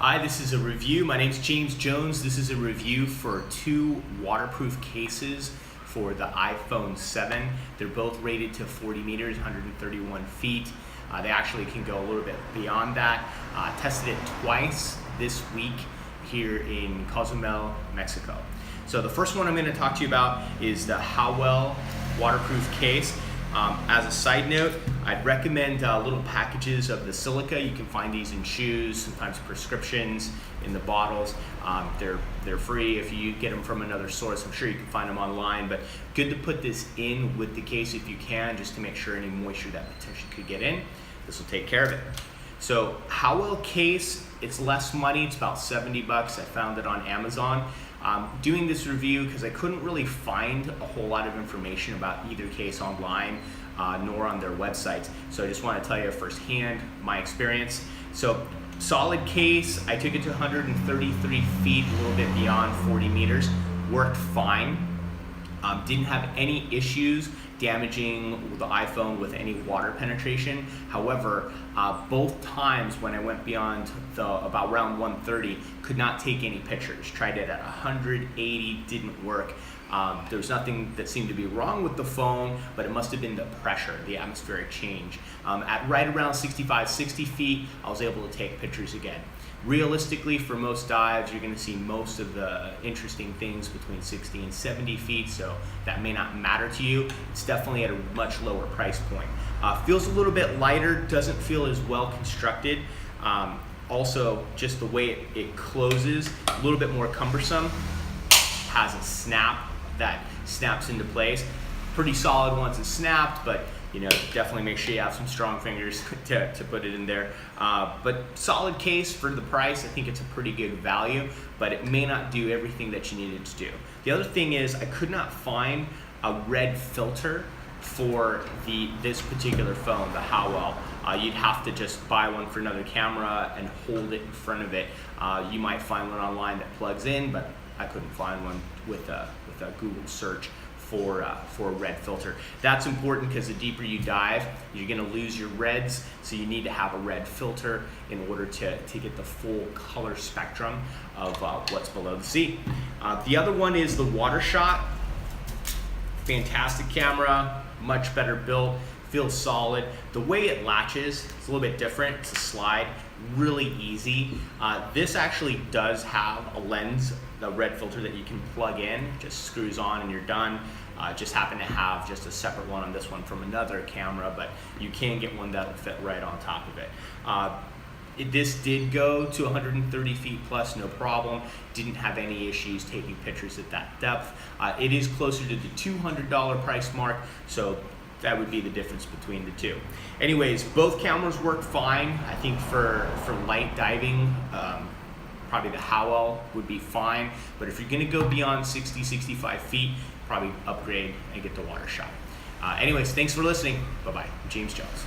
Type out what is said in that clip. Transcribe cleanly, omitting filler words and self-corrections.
Hi, this is a review. My name is James Jones. This is a review for two waterproof cases for the iPhone 7. They're both rated to 40 meters, 131 feet. They actually can go a little bit beyond that. Tested it twice this week here in Cozumel, Mexico. So the first one I'm going to talk to you about is the Howell waterproof case. As a side note, I'd recommend little packages of the silica. You can find these in shoes, sometimes prescriptions in the bottles. They're free if you get them from another source. I'm sure you can find them online, but good to put this in with the case if you can, just to make sure any moisture that potentially could get in, this will take care of it. So Howell case, it's less money, it's about 70 bucks. I found it on Amazon. Doing this review because I couldn't really find a whole lot of information about either case online, nor on their websites. So I just want to tell you firsthand my experience. So solid case, I took it to 133 feet, a little bit beyond 40 meters, worked fine. Didn't have any issues damaging the iPhone with any water penetration. However, both times when I went beyond about round 130, could not take any pictures. Tried it at 180, didn't work. There was nothing that seemed to be wrong with the phone, but it must have been the pressure, the atmospheric change. At right around 65, 60 feet, I was able to take pictures again. Realistically, for most dives, you're going to see most of the interesting things between 60 and 70 feet, so that may not matter to you. It's definitely at a much lower price point. Feels a little bit lighter, doesn't feel as well constructed. Also, just the way it closes, a little bit more cumbersome. Has a snap that snaps into place. Pretty solid once it's snapped, but definitely make sure you have some strong fingers to put it in there. But solid case for the price. I think it's a pretty good value, but it may not do everything that you need it to do. The other thing is I could not find a red filter for this particular phone, the Howell. You'd have to just buy one for another camera and hold it in front of it. You might find one online that plugs in, but I couldn't find one with a Google search for a red filter. That's important because the deeper you dive, you're going to lose your reds, so you need to have a red filter in order to get the full color spectrum of what's below the sea. The other one is the WaterShot. Fantastic camera, much better built, feels solid. The way it latches, it's a little bit different. It's a slide, really easy. This actually does have a lens, the red filter that you can plug in, just screws on and you're done. Just happen to have just a separate one on this one from another camera, but you can get one that'll fit right on top of it. This did go to 130 feet plus, no problem. Didn't have any issues taking pictures at that depth. It is closer to the $200 price mark, so that would be the difference between the two. Anyways, both cameras work fine. I think for light diving, probably the Howell would be fine. But if you're gonna go beyond 60, 65 feet, probably upgrade and get the WaterShot. Anyways, thanks for listening. Bye-bye. James Jones.